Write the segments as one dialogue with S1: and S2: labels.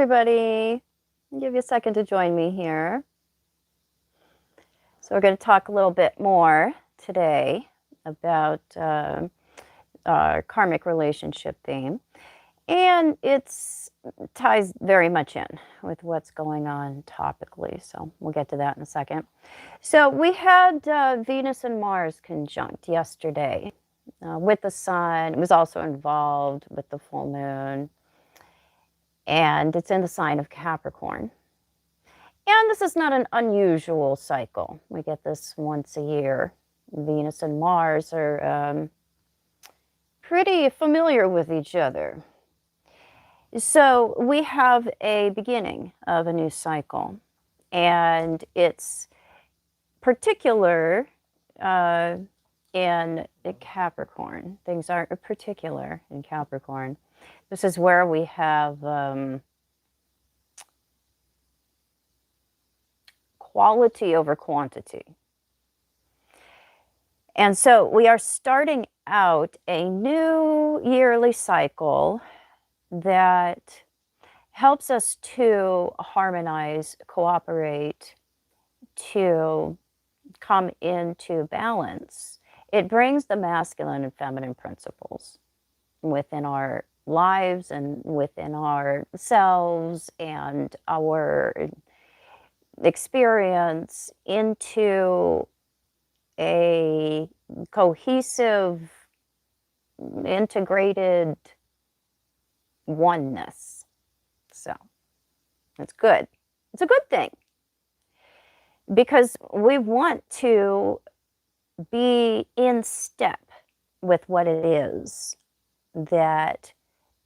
S1: everybody. I'll give you a second to join me here. So we're going to talk a little bit more today about our karmic relationship theme. And it ties very much in with what's going on topically. So we'll get to that in a second. So we had Venus and Mars conjunct yesterday with the sun. It was also involved with the full moon. And it's in the sign of Capricorn. And this is not an unusual cycle. We get this once a year. Venus and Mars are pretty familiar with each other. So we have a beginning of a new cycle, and it's particular in Capricorn. Things are particular in Capricorn. This is where we have quality over quantity. And so we are starting out a new yearly cycle that helps us to harmonize, cooperate, to come into balance. It brings the masculine and feminine principles within our lives and within ourselves and our experience into a cohesive, integrated oneness. So it's good. It's a good thing because we want to be in step with what it is that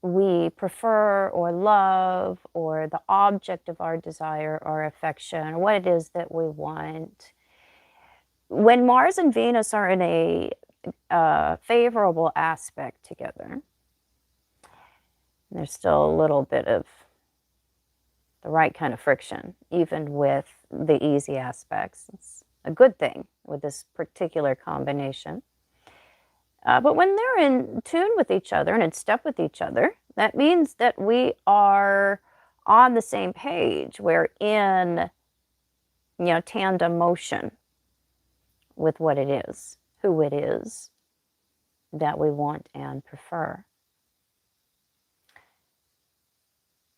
S1: we prefer or love, or the object of our desire or affection, or what it is that we want. When Mars and Venus are in a favorable aspect together, there's still a little bit of the right kind of friction, even with the easy aspects. It's a good thing with this particular combination. But when they're in tune with each other and in step with each other, that means that we are on the same page. We're in, tandem motion with what it is, who it is that we want and prefer.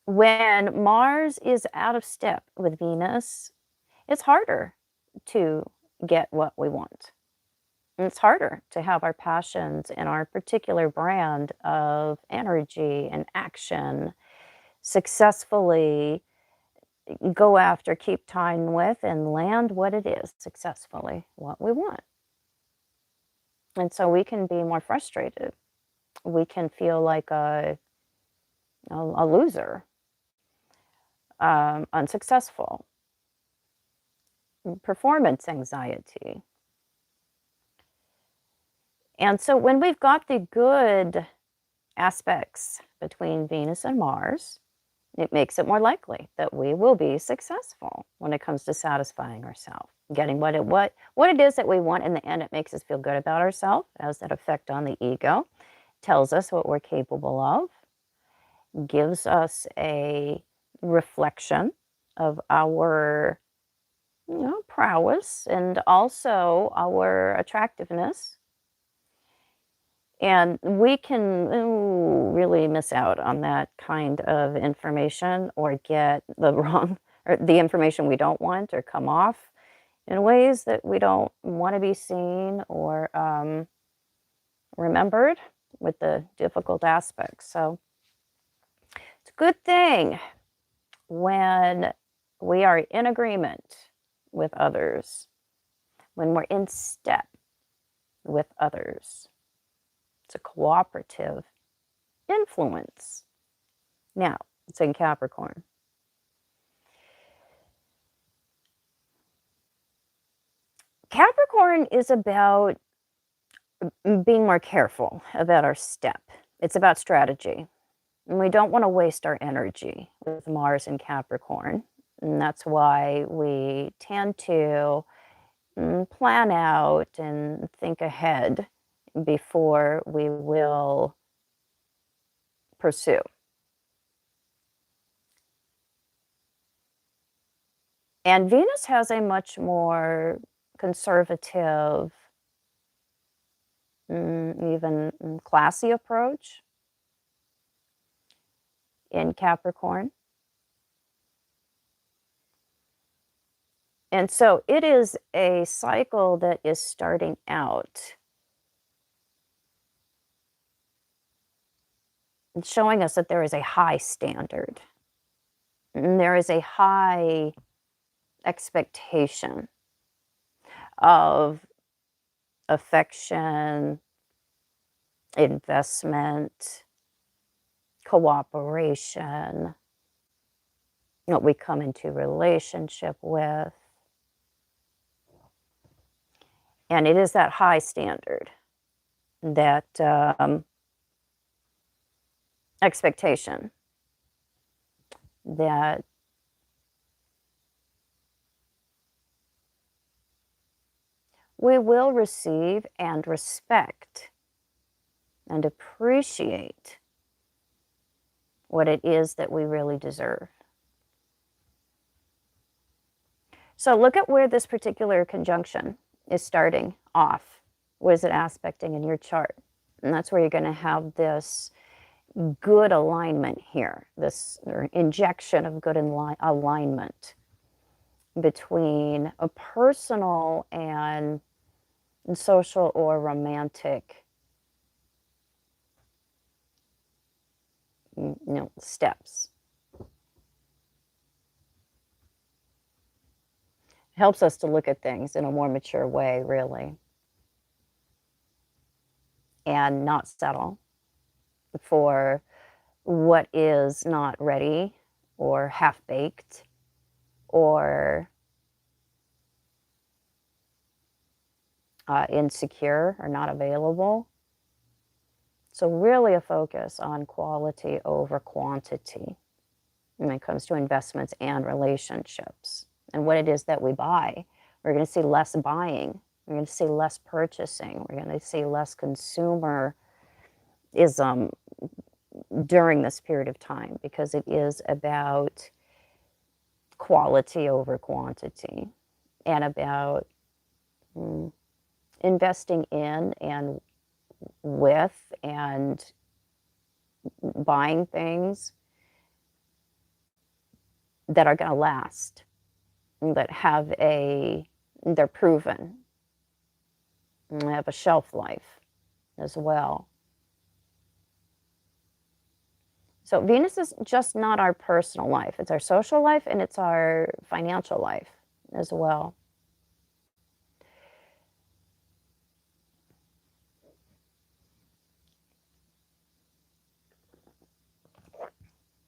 S1: When Mars is out of step with Venus, it's harder to get what we want. And it's harder to have our passions and our particular brand of energy and action successfully go after, keep time with, and land what it is successfully, what we want. And so we can be more frustrated. We can feel like a loser, unsuccessful, performance anxiety. And so when we've got the good aspects between Venus and Mars, it makes it more likely that we will be successful when it comes to satisfying ourselves, getting what it is that we want. In the end, it makes us feel good about ourselves, has that effect on the ego, tells us what we're capable of, gives us a reflection of our prowess and also our attractiveness. And we can really miss out on that kind of information, or get the wrong, or the information we don't want, or come off in ways that we don't want to be seen or remembered with the difficult aspects. So it's a good thing when we are in agreement with others, when we're in step with others. It's a cooperative influence. Now, it's in Capricorn. Capricorn is about being more careful about our step. It's about strategy. And we don't want to waste our energy with Mars and Capricorn. And that's why we tend to plan out and think ahead before we will pursue. And Venus has a much more conservative, even classy approach in Capricorn. And so it is a cycle that is starting out and showing us that there is a high standard. And there is a high expectation of affection, investment, cooperation, what we come into relationship with. And it is that high standard, that expectation that we will receive and respect and appreciate what it is that we really deserve. So look at where this particular conjunction is starting off. What is it aspecting in your chart? And that's where you're going to have this good alignment here, this injection of good alignment between a personal and social or romantic steps. It helps us to look at things in a more mature way, really, and not settle for what is not ready or half-baked or insecure or not available. So really a focus on quality over quantity when it comes to investments and relationships and what it is that we buy. We're going to see less buying. We're going to see less purchasing. We're going to see less consumerism during this period of time, because it is about quality over quantity and about investing in and with and buying things that are going to last, that they're proven, and have a shelf life as well. So Venus is just not our personal life. It's our social life and it's our financial life as well.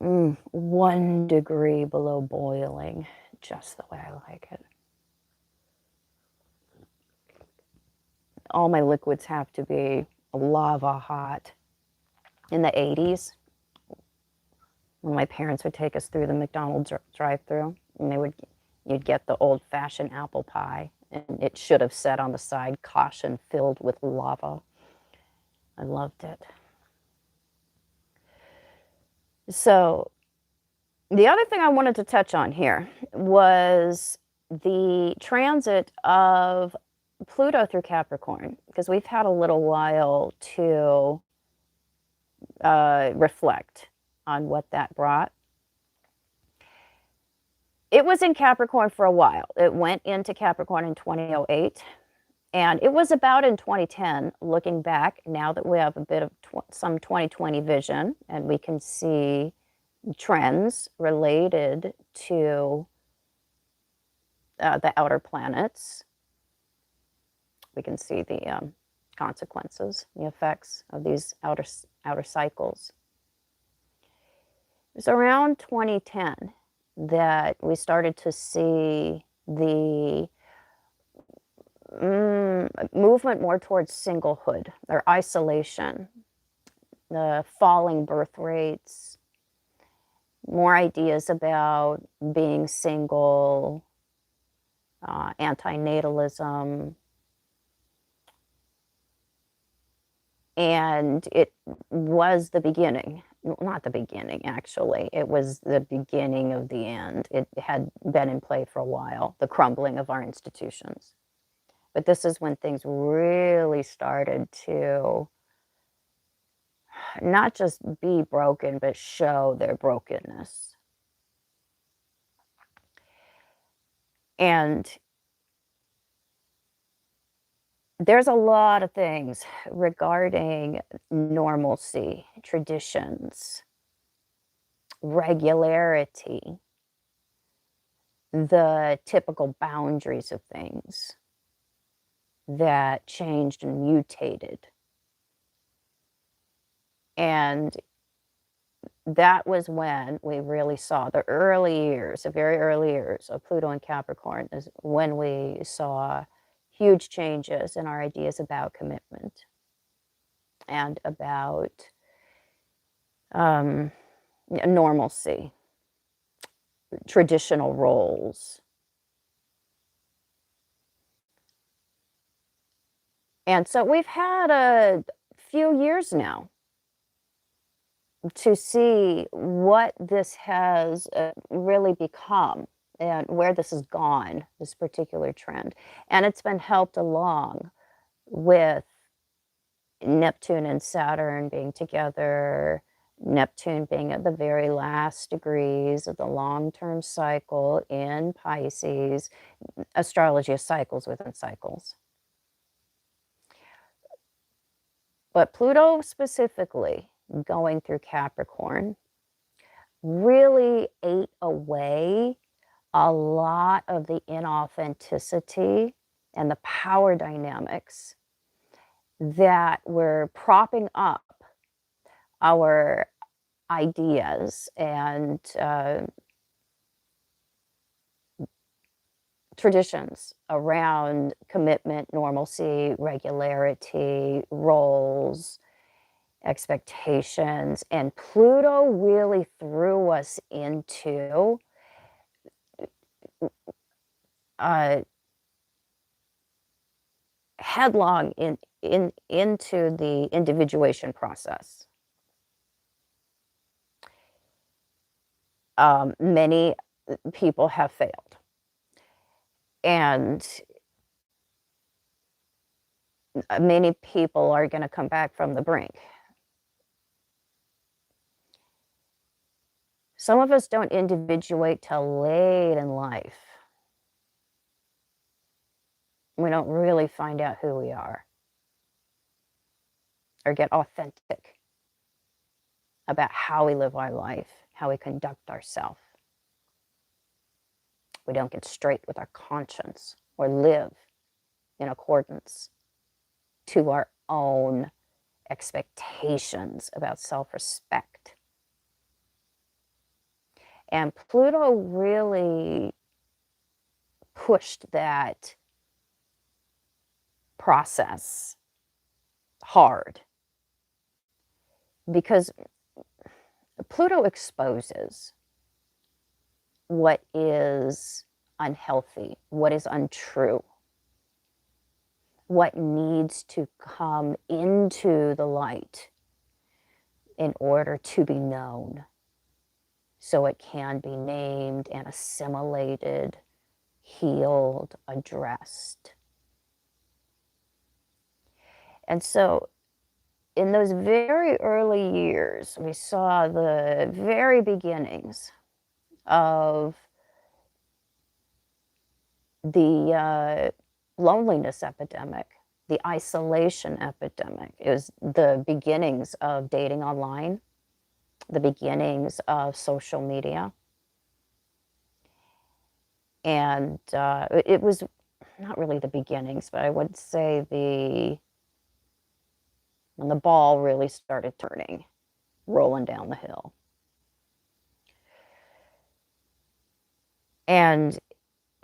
S1: Mm, 1 degree below boiling, just the way I like it. All my liquids have to be lava hot. In the 80s, when my parents would take us through the McDonald's drive-through, and you'd get the old-fashioned apple pie, and it should have said on the side, "Caution, filled with lava." I loved it. So the other thing I wanted to touch on here was the transit of Pluto through Capricorn, because we've had a little while to reflect on what that brought. It was in Capricorn for a while. It went into Capricorn in 2008. And it was about in 2010, looking back, now that we have a bit of some 2020 vision, and we can see trends related to the outer planets. We can see the consequences, the effects of these outer cycles. It was around 2010 that we started to see the movement more towards singlehood or isolation, the falling birth rates, more ideas about being single, antinatalism. And it was the beginning not the beginning, actually. It was the beginning of the end. It had been in play for a while, the crumbling of our institutions. But this is when things really started to not just be broken, but show their brokenness. And there's a lot of things regarding normalcy, traditions, regularity, the typical boundaries of things that changed and mutated. And that was when we really saw the early years, the very early years of Pluto and Capricorn, is when we saw huge changes in our ideas about commitment and about normalcy, traditional roles. And so we've had a few years now to see what this has really become and where this has gone, this particular trend. And it's been helped along with Neptune and Saturn being together, Neptune being at the very last degrees of the long-term cycle in Pisces. Astrology is cycles within cycles. But Pluto specifically going through Capricorn really ate away a lot of the inauthenticity and the power dynamics that were propping up our ideas and traditions around commitment, normalcy, regularity, roles, expectations. And Pluto really threw us into headlong into the individuation process. Many people have failed. And many people are going to come back from the brink. Some of us don't individuate till late in life. We don't really find out who we are or get authentic about how we live our life, how we conduct ourselves. We don't get straight with our conscience or live in accordance to our own expectations about self-respect. And Pluto really pushed that process hard because Pluto exposes what is unhealthy, what is untrue, what needs to come into the light in order to be known, so it can be named and assimilated, healed, addressed. And so in those very early years, we saw the very beginnings of the loneliness epidemic, the isolation epidemic. It was the beginnings of dating online, the beginnings of social media. And it was not really the beginnings, but I would say when the ball really started turning, rolling down the hill. And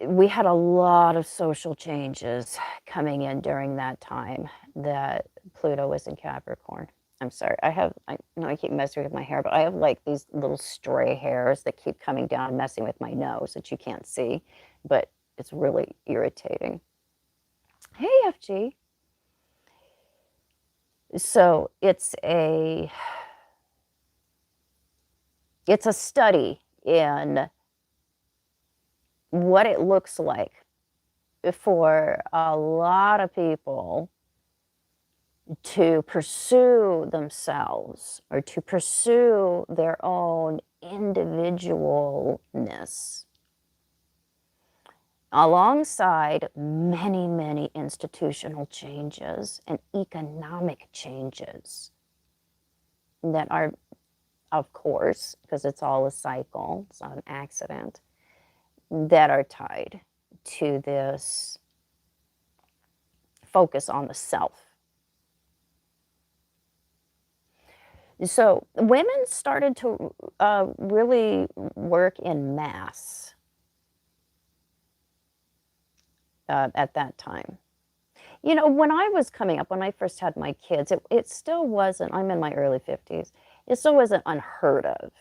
S1: we had a lot of social changes coming in during that time that Pluto was in Capricorn. I'm sorry, I know I keep messing with my hair, but I have like these little stray hairs that keep coming down and messing with my nose that you can't see, but it's really irritating. Hey, FG. So it's a It's a study in what it looks like for a lot of people to pursue themselves or to pursue their own individualness alongside many, many institutional changes and economic changes that are, of course, because it's all a cycle, it's not an accident, that are tied to this focus on the self. So women started to really work in mass at that time. You know, when I was coming up, when I first had my kids, it still wasn't, I'm in my early 50s, it still wasn't unheard of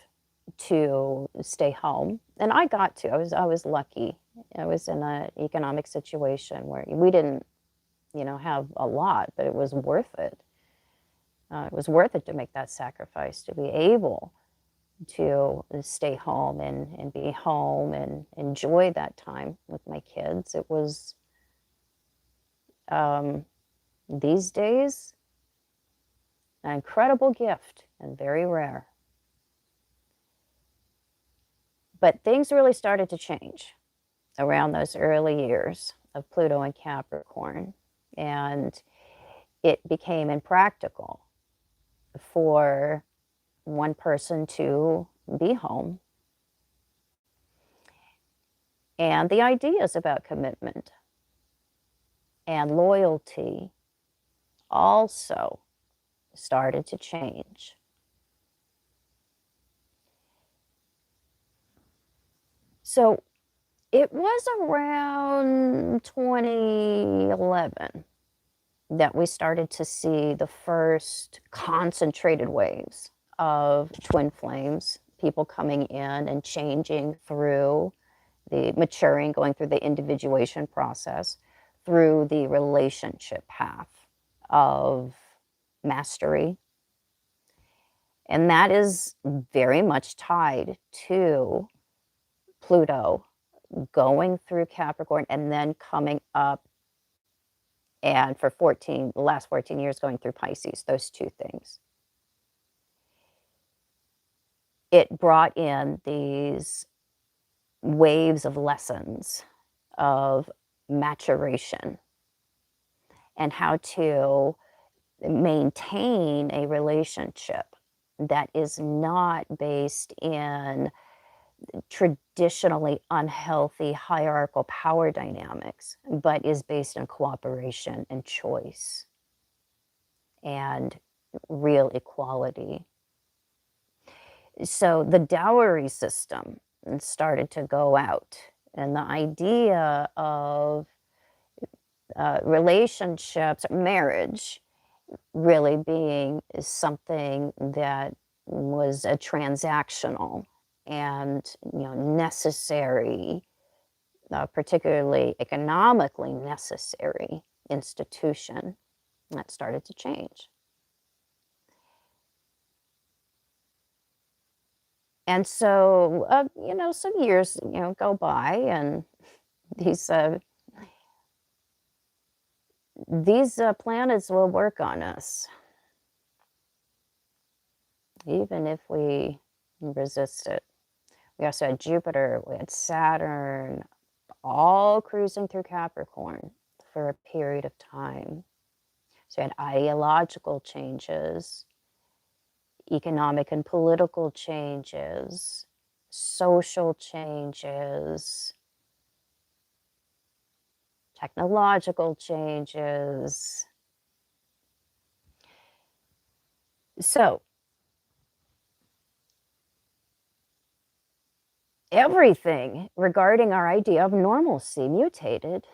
S1: to stay home. And I got to, I was lucky. I was in an economic situation where we didn't, you know, have a lot, but it was worth it. It was worth it to make that sacrifice, to be able to stay home and be home and enjoy that time with my kids. It was, these days, an incredible gift and very rare. But things really started to change around those early years of Pluto and Capricorn. And it became impractical for one person to be home. And the ideas about commitment and loyalty also started to change. So it was around 2011 that we started to see the first concentrated waves of twin flames, people coming in and changing through the maturing, going through the individuation process, through the relationship path of mastery. And that is very much tied to Pluto going through Capricorn and then coming up, and for the last 14 years going through Pisces, those two things. It brought in these waves of lessons of maturation and how to maintain a relationship that is not based in traditionally unhealthy hierarchical power dynamics, but is based on cooperation and choice and real equality. So the dowry system started to go out, and the idea of relationships, marriage, really being something that was a transactional and, you know, necessary, particularly economically necessary institution, that started to change. And so, you know, some years, you know, go by, and these planets will work on us, even if we resist it. We also had Jupiter, we had Saturn, all cruising through Capricorn for a period of time. So we had ideological changes, economic and political changes, social changes, technological changes. So everything regarding our idea of normalcy mutated.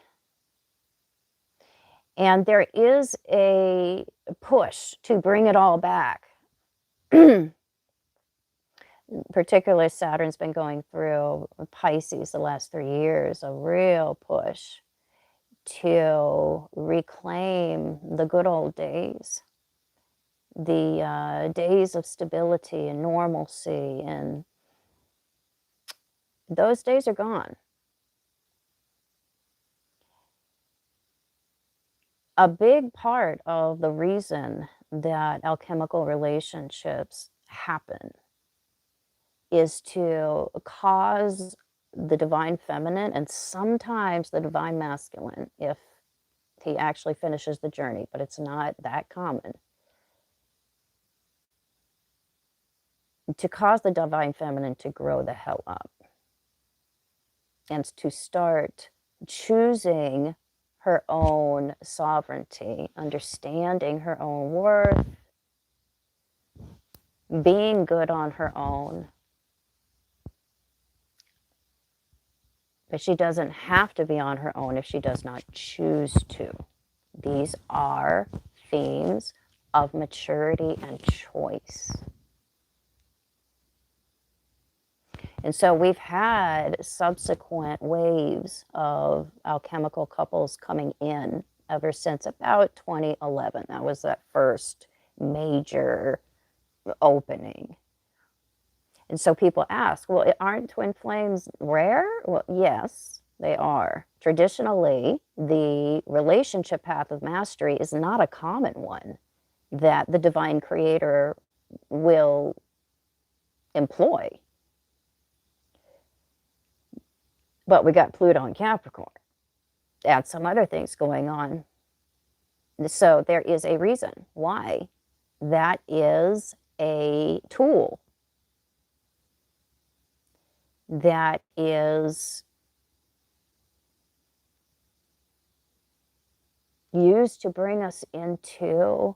S1: And there is a push to bring it all back. Particularly Saturn's been going through Pisces the last 3 years, a real push to reclaim the good old days, the days of stability and normalcy and Those days are gone. A big part of the reason that alchemical relationships happen is to cause the divine feminine and sometimes the divine masculine, if he actually finishes the journey, but it's not that common, to cause the divine feminine to grow the hell up and to start choosing her own sovereignty, understanding her own worth, being good on her own. But she doesn't have to be on her own if she does not choose to. These are themes of maturity and choice. And so we've had subsequent waves of alchemical couples coming in ever since about 2011. That was that first major opening. And so people ask, well, aren't twin flames rare? Well, yes, they are. Traditionally, the relationship path of mastery is not a common one that the divine creator will employ. But we got Pluto and Capricorn and some other things going on. So there is a reason why that is a tool that is used to bring us into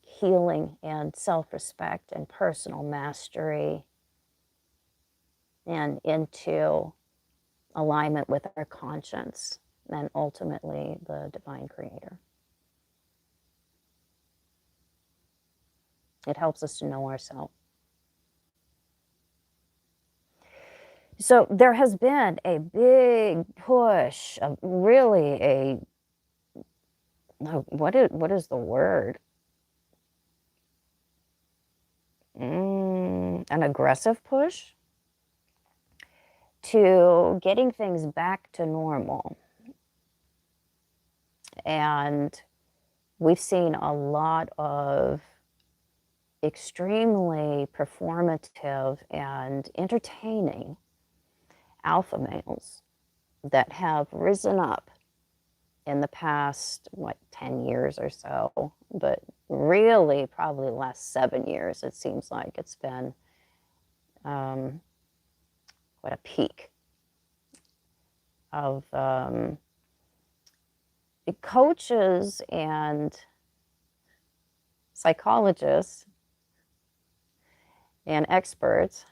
S1: healing and self-respect and personal mastery and into alignment with our conscience and ultimately the divine creator. It helps us to know ourselves. So there has been a big push, really a, what is the word? An aggressive push to getting things back to normal. And we've seen a lot of extremely performative and entertaining alpha males that have risen up in the past, 10 years or so, but really probably the last 7 years, it seems like it's been what a peak of coaches and psychologists and experts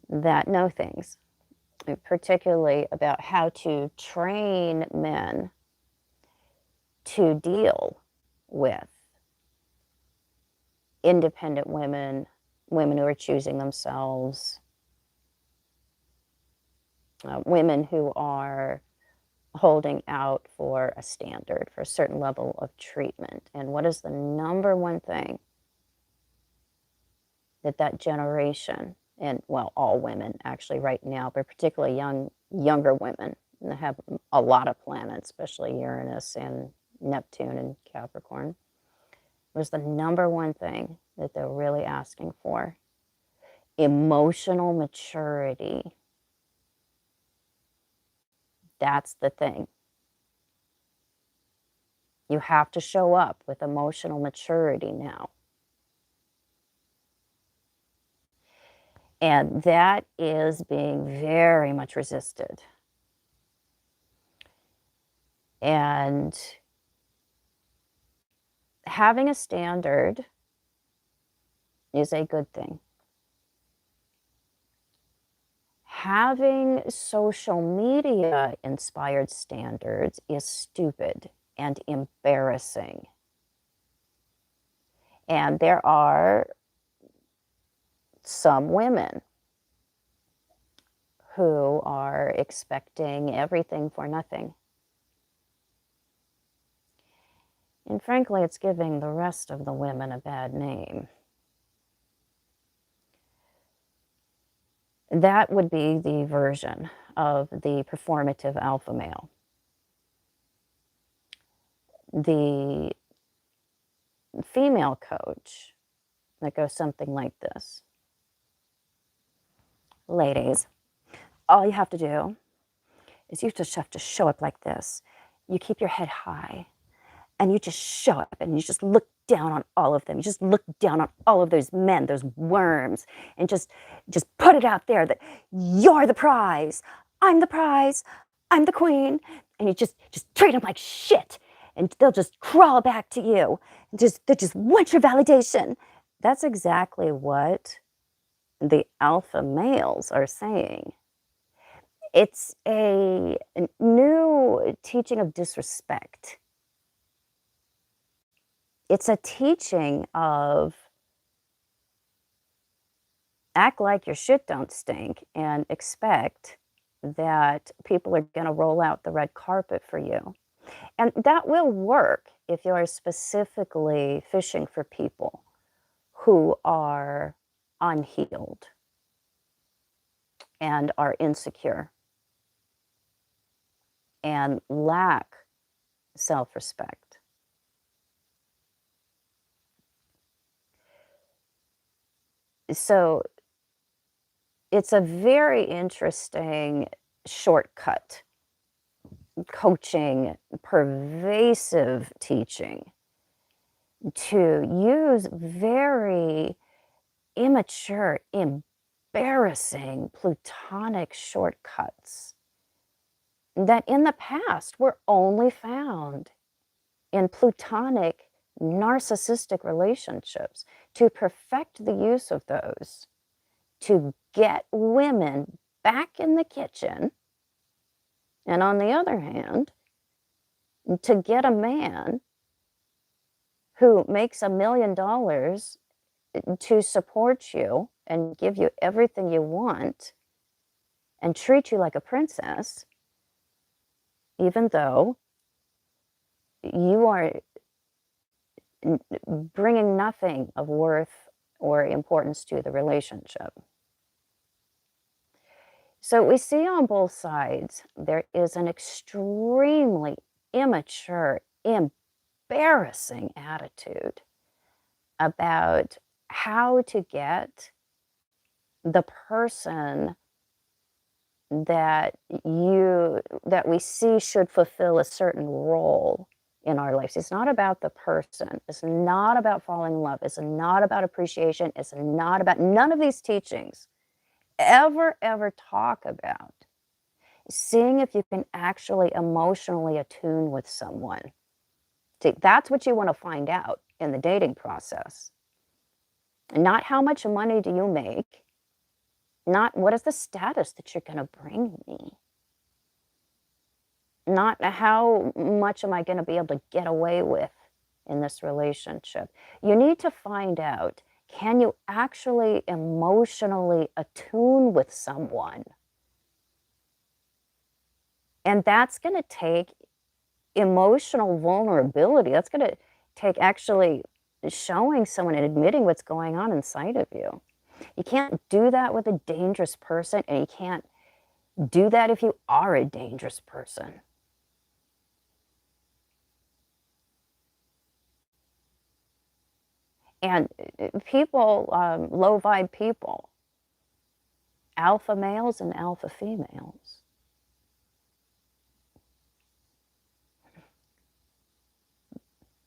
S1: that know things, particularly about how to train men to deal with independent women, women who are choosing themselves, women who are holding out for a standard, for a certain level of treatment. And what is the number one thing that generation, and well, all women actually right now, but particularly younger women that have a lot of planets, especially Uranus and Neptune and Capricorn, was the number one thing that they're really asking for? Emotional maturity. That's the thing. You have to show up with emotional maturity now. And that is being very much resisted. And having a standard is a good thing. Having social media inspired standards is stupid and embarrassing. And there are some women who are expecting everything for nothing. And frankly, it's giving the rest of the women a bad name. That would be the version of the performative alpha male. The female coach that goes something like this. Ladies, all you have to do is you just have to show up like this. You keep your head high and you just show up and you just look down on all of them. You just look down on all of those men, those worms, and just put it out there that you're the prize. I'm the prize. I'm the queen. And you just treat them like shit. And they'll just crawl back to you. And they just want your validation. That's exactly what the alpha males are saying. It's a new teaching of disrespect. It's a teaching of act like your shit don't stink and expect that people are going to roll out the red carpet for you. And that will work if you are specifically fishing for people who are unhealed and are insecure and lack self-respect. So it's a very interesting shortcut, coaching, pervasive teaching to use very immature, embarrassing plutonic shortcuts that in the past were only found in plutonic narcissistic relationships, to perfect the use of those, to get women back in the kitchen, and on the other hand, to get a man who makes $1 million to support you and give you everything you want and treat you like a princess, even though you are bringing nothing of worth or importance to the relationship. So we see on both sides, there is an extremely immature, embarrassing attitude about how to get the person that we see should fulfill a certain role in our lives. It's not about the person. It's not about falling in love. It's not about appreciation. It's not about, none of these teachings ever talk about seeing if you can actually emotionally attune with someone. See, that's what you want to find out in the dating process. Not how much money do you make, not what is the status that you're going to bring me, not how much am I going to be able to get away with in this relationship. You need to find out, can you actually emotionally attune with someone? And that's going to take emotional vulnerability. That's going to take actually showing someone and admitting what's going on inside of you. You can't do that with a dangerous person, and you can't do that if you are a dangerous person. And people, low vibe people, alpha males and alpha females,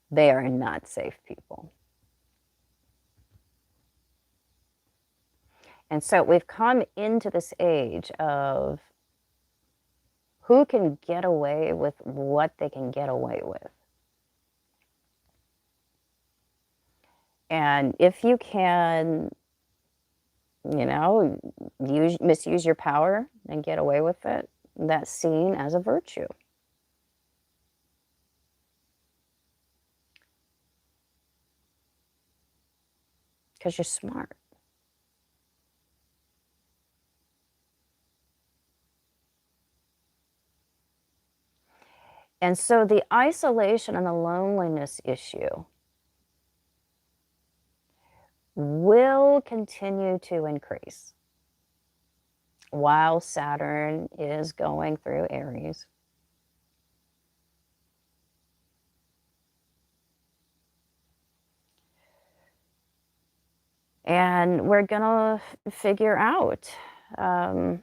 S1: they are not safe people. And so we've come into this age of who can get away with what they can get away with. And if you can, misuse your power and get away with it, that's seen as a virtue. Because you're smart. And so the isolation and the loneliness issue will continue to increase. while Saturn is going through Aries. And we're gonna figure out, how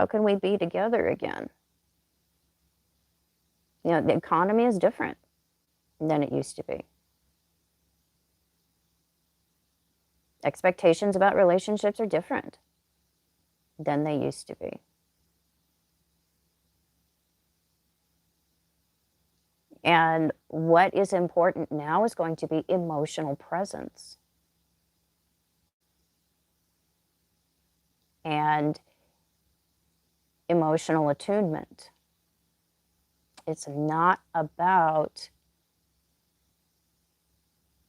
S1: can we be together again? The economy is different than it used to be. Expectations about relationships are different than they used to be. And what is important now is going to be emotional presence. And emotional attunement. It's not about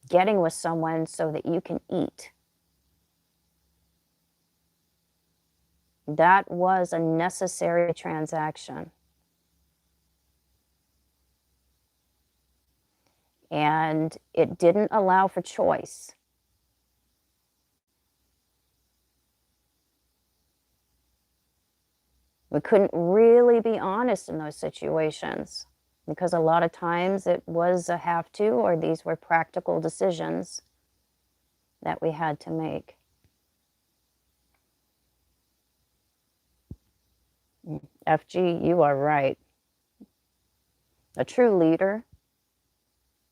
S1: getting with someone so that you can eat. That was a necessary transaction. And it didn't allow for choice. We couldn't really be honest in those situations because a lot of times it was a have to, or these were practical decisions that we had to make. FG, you are right. A true leader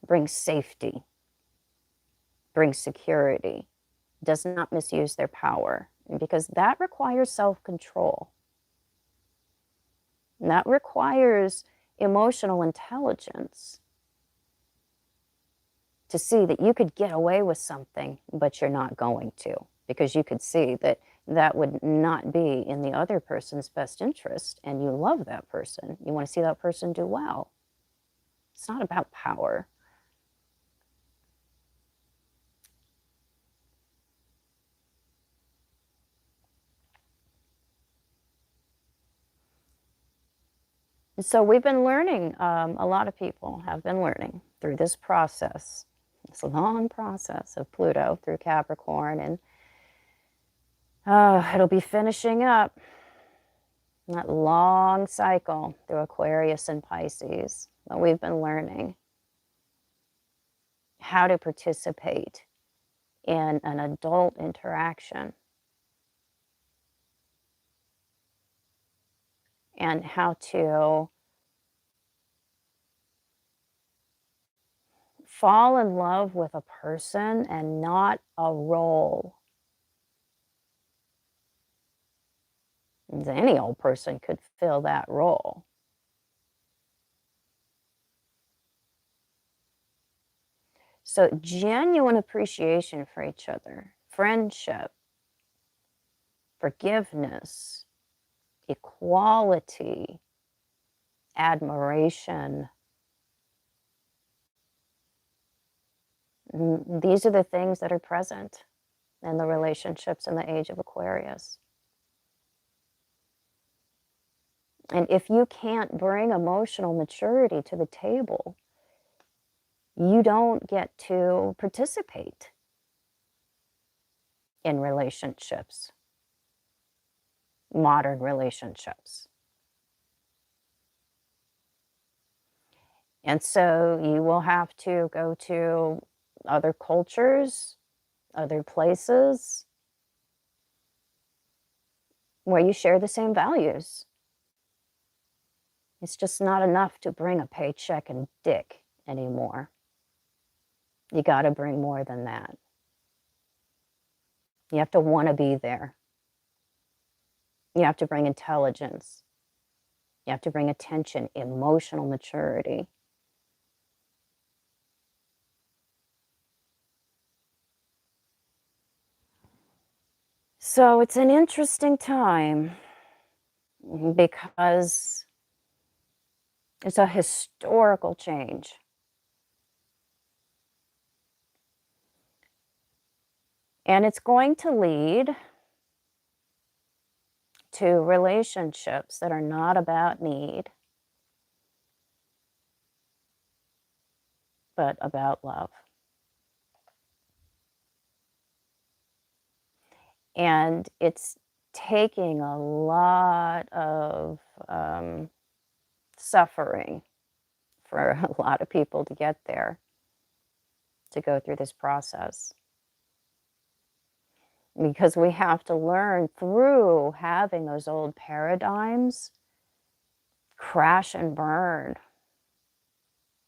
S1: brings safety, brings security, does not misuse their power, because that requires self-control. And that requires emotional intelligence to see that you could get away with something, but you're not going to, because you could see that that would not be in the other person's best interest, and you love that person. You want to see that person do well. It's not about power. So we've been learning, a lot of people have been learning through this process, this long process of Pluto through Capricorn, and it'll be finishing up that long cycle through Aquarius and Pisces. But we've been learning how to participate in an adult interaction and how to fall in love with a person and not a role. Any old person could fill that role. So genuine appreciation for each other, friendship, forgiveness, equality, admiration. These are the things that are present in the relationships in the age of Aquarius. And if you can't bring emotional maturity to the table, you don't get to participate in relationships, modern relationships. And so you will have to go to other cultures, other places where you share the same values. It's just not enough to bring a paycheck and dick anymore. You got to bring more than that. You have to want to be there. You have to bring intelligence. You have to bring attention, emotional maturity. So it's an interesting time because it's a historical change. And it's going to lead to relationships that are not about need, but about love. And it's taking a lot of suffering for a lot of people to get there, to go through this process. Because we have to learn through having those old paradigms crash and burn,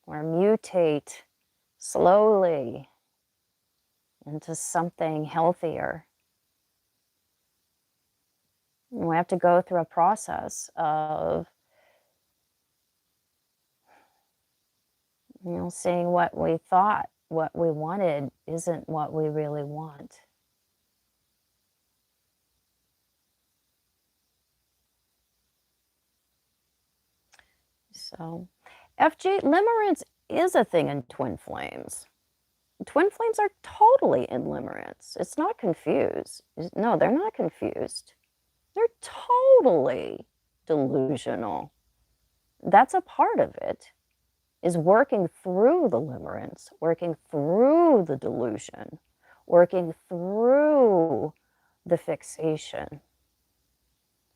S1: or mutate slowly into something healthier. And we have to go through a process of, seeing what we thought, what we wanted isn't what we really want. So, FG, limerence is a thing in twin flames. Twin flames are totally in limerence. It's not confused. No, they're not confused. They're totally delusional. That's a part of it, is working through the limerence, working through the delusion, working through the fixation.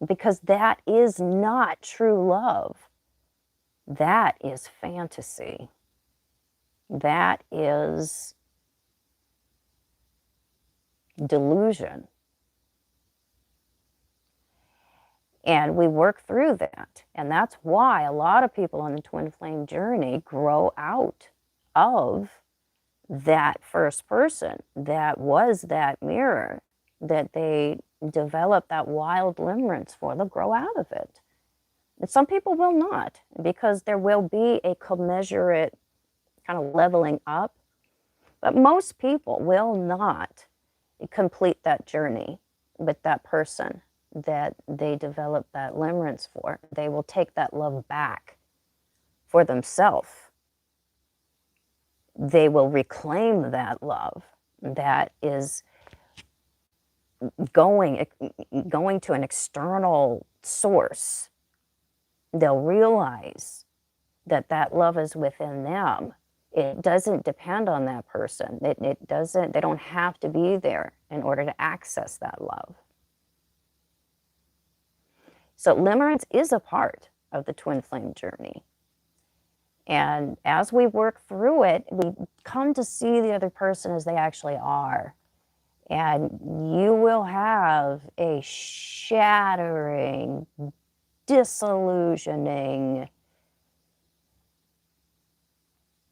S1: Because that is not true love. That is fantasy. That is delusion. And we work through that. And that's why a lot of people on the twin flame journey grow out of that first person that was that mirror, that they develop that wild limerence for. They'll grow out of it. And some people will not, because there will be a commensurate kind of leveling up. But most people will not complete that journey with that person that they develop that limerence for. They will take that love back for themselves. They will reclaim that love that is going to an external source. They'll realize that that love is within them. It doesn't depend on that person. It doesn't, they don't have to be there in order to access that love. So limerence is a part of the twin flame journey. And as we work through it, we come to see the other person as they actually are. And you will have a shattering, disillusioning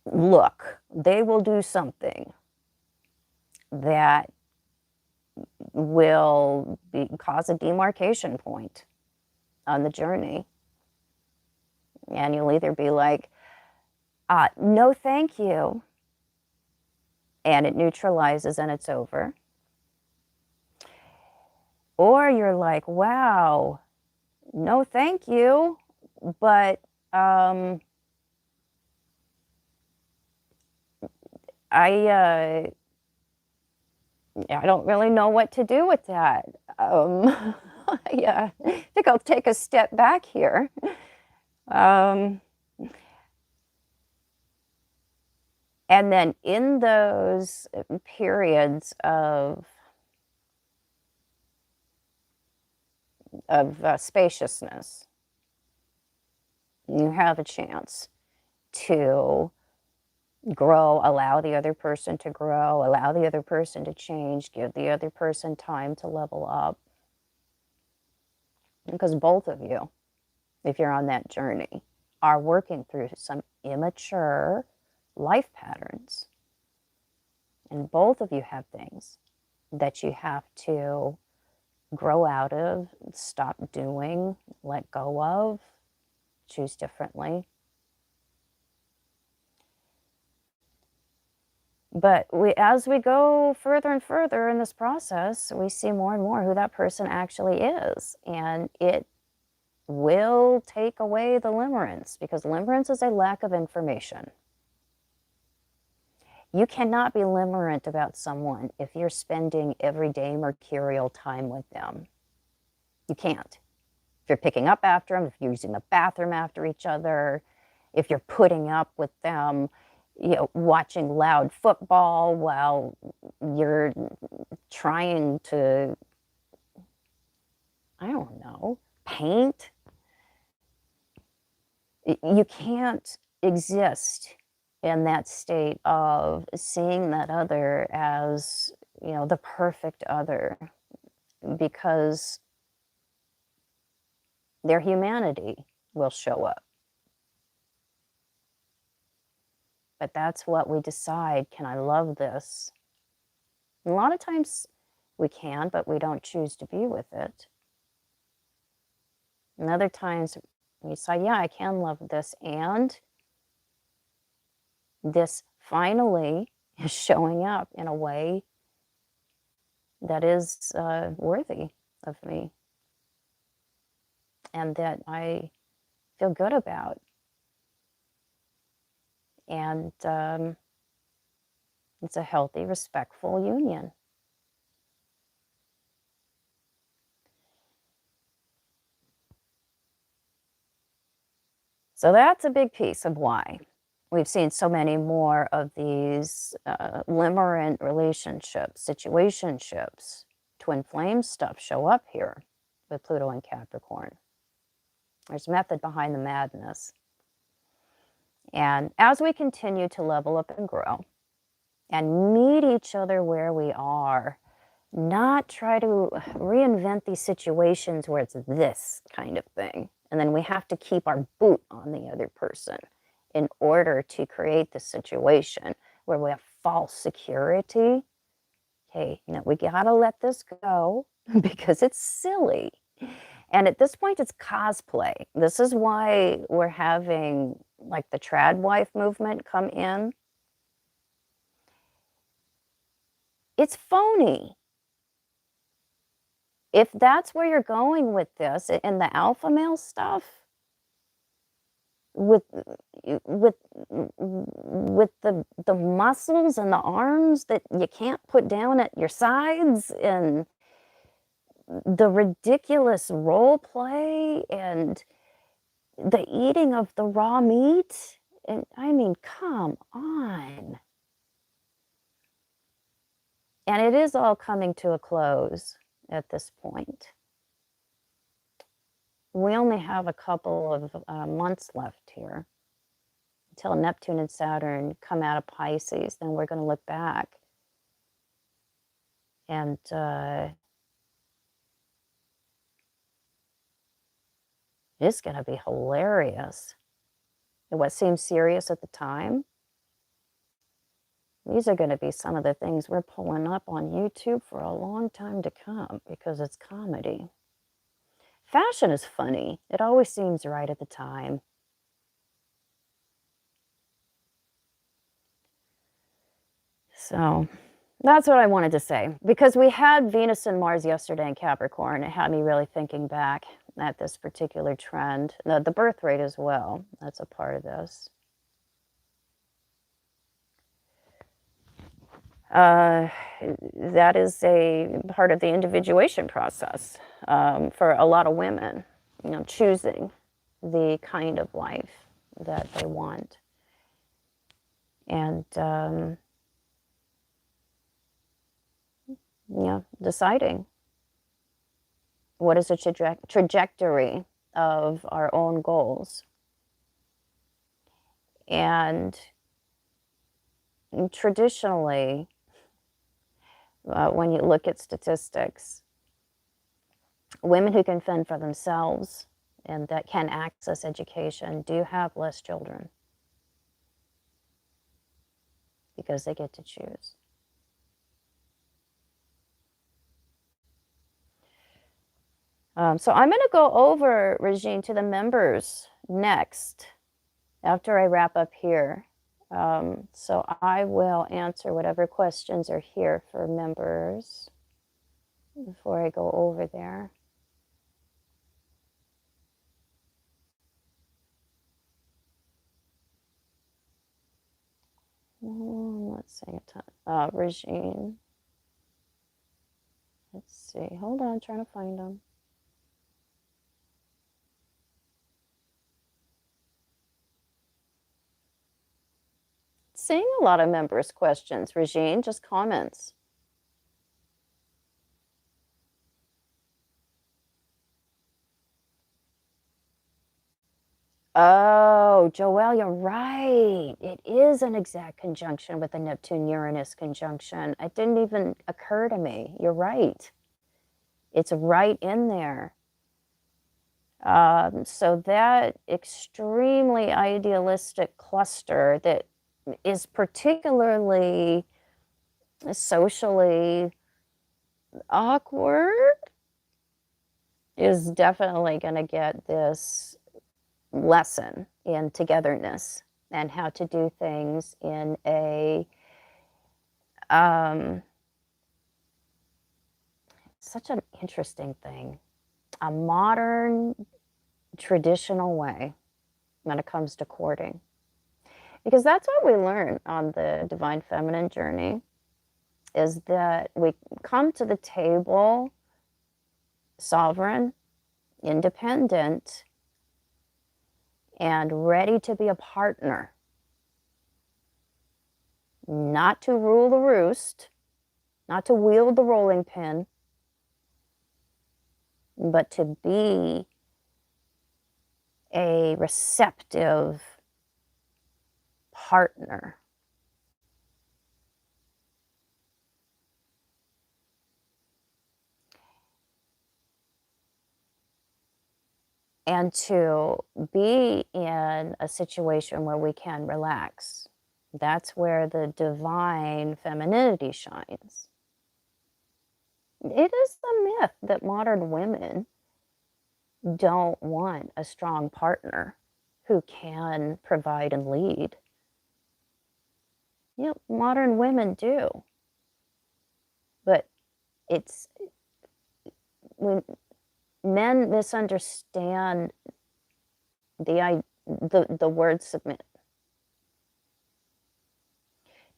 S1: look. They will do something that will cause a demarcation point on the journey. And you'll either be like, no, thank you. And it neutralizes and it's over. Or you're like, wow, no, thank you. But I don't really know what to do with that. Yeah, I think I'll take a step back here. And then in those periods of spaciousness, you have a chance to grow, allow the other person to grow, allow the other person to change, give the other person time to level up. Because both of you, if you're on that journey, are working through some immature life patterns. And both of you have things that you have to grow out of, stop doing, let go of, choose differently. But as we go further and further in this process, we see more and more who that person actually is. And it will take away the limerence, because limerence is a lack of information. You cannot be limerent about someone if you're spending everyday mercurial time with them. You can't. If you're picking up after them, if you're using the bathroom after each other, if you're putting up with them, watching loud football while you're trying to I don't know, paint. You can't exist in that state of seeing that other as, the perfect other, because their humanity will show up. But that's what we decide. Can I love this? And a lot of times we can, but we don't choose to be with it. And other times we decide, yeah, I can love this. And this finally is showing up in a way that is worthy of me and that I feel good about. And it's a healthy, respectful union. So that's a big piece of why we've seen so many more of these limerent relationships, situationships, twin flame stuff show up here with Pluto and Capricorn. There's method behind the madness. And as we continue to level up and grow and meet each other where we are, not try to reinvent these situations where it's this kind of thing. And then we have to keep our boot on the other person in order to create the situation where we have false security. Okay, we gotta let this go because it's silly. And at this point, it's cosplay. This is why we're having like the trad wife movement come in. It's phony. If that's where you're going with this and the alpha male stuff, with the muscles and the arms that you can't put down at your sides, and the ridiculous role play and the eating of the raw meat, and I mean, come on. And it is all coming to a close at this point. We only have a couple of months left here until Neptune and Saturn come out of Pisces. Then we're going to look back. And it's going to be hilarious. And what seemed serious at the time, these are going to be some of the things we're pulling up on YouTube for a long time to come because it's comedy. Fashion is funny. It always seems right at the time. So that's what I wanted to say. Because we had Venus and Mars yesterday in Capricorn, it had me really thinking back at this particular trend. The birth rate as well, that's a part of this. That is a part of the individuation process for a lot of women, choosing the kind of life that they want. And, deciding what is the trajectory of our own goals. And traditionally, when you look at statistics, women who can fend for themselves and that can access education do have less children because they get to choose. So I'm going to go over, Regine, to the members next after I wrap up here. So I will answer whatever questions are here for members before I go over there. Let's see, Regine. Let's see, hold on, I'm trying to find them. Seeing a lot of members' questions, Regine, just comments. Oh, Joelle, you're right. It is an exact conjunction with the Neptune-Uranus conjunction. It didn't even occur to me. You're right. It's right in there. So that extremely idealistic cluster that is particularly socially awkward is definitely going to get this lesson in togetherness and how to do things in a such an interesting thing, a modern traditional way when it comes to courting, because that's what we learn on the divine feminine journey, is that we come to the table sovereign, independent, and ready to be a partner, not to rule the roost, not to wield the rolling pin, but to be a receptive partner. And to be in a situation where we can relax. That's where the divine femininity shines. It is a myth that modern women don't want a strong partner who can provide and lead. You know, modern women do. But it's when men misunderstand the word submit.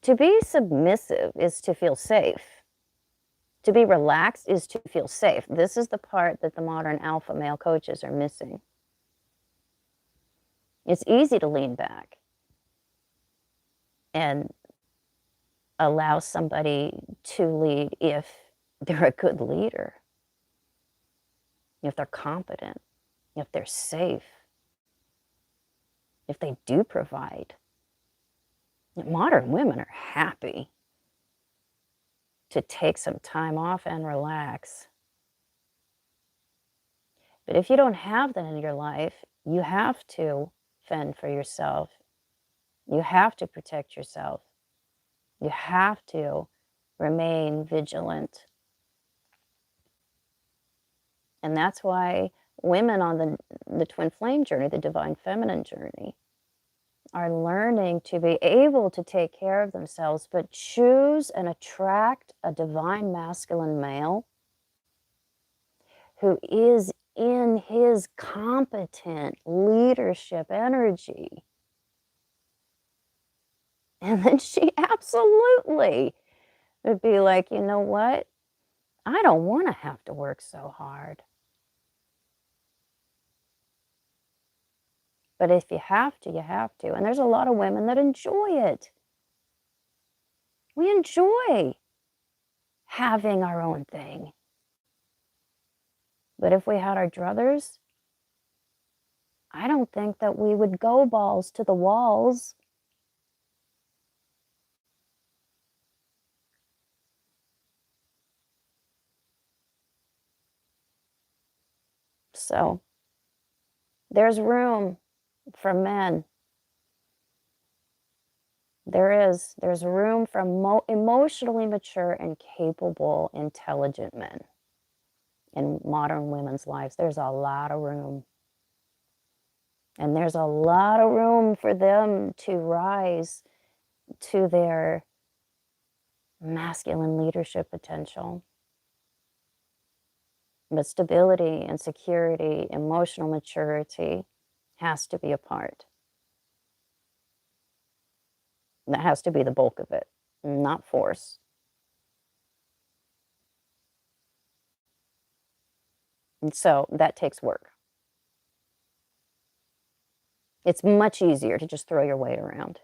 S1: To be submissive is to feel safe. To be relaxed is to feel safe. This is the part that the modern alpha male coaches are missing. It's easy to lean back and allow somebody to lead if they're a good leader, if they're competent, if they're safe, if they do provide. Modern women are happy to take some time off and relax. But if you don't have that in your life, you have to fend for yourself. You have to protect yourself. You have to remain vigilant. And that's why women on the twin flame journey, the divine feminine journey, are learning to be able to take care of themselves, but choose and attract a divine masculine male who is in his competent leadership energy. And then she absolutely would be like, you know what? I don't want to have to work so hard. But if you have to, you have to. And there's a lot of women that enjoy it. We enjoy having our own thing. But if we had our druthers, I don't think that we would go balls to the walls. So there's room for men. There's room for emotionally mature and capable, intelligent men in modern women's lives. There's a lot of room. And there's a lot of room for them to rise to their masculine leadership potential. But stability and security, emotional maturity has to be a part. That has to be the bulk of it, not force. And so that takes work. It's much easier to just throw your weight around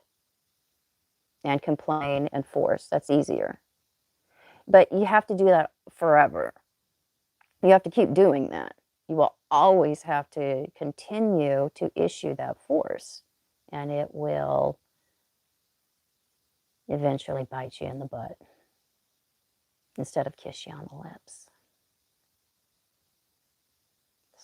S1: and complain and force. That's easier. But you have to do that forever. You have to keep doing that. You will always have to continue to issue that force, and it will eventually bite you in the butt instead of kiss you on the lips.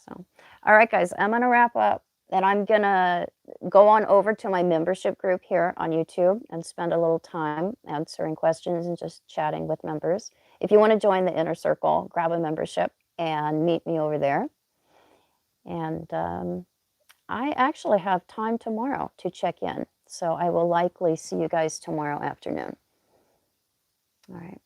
S1: So, all right, guys, I'm going to wrap up, and I'm going to go on over to my membership group here on YouTube and spend a little time answering questions and just chatting with members. If you want to join the inner circle, grab a membership and meet me over there. And I actually have time tomorrow to check in, so I will likely see you guys tomorrow afternoon. All right.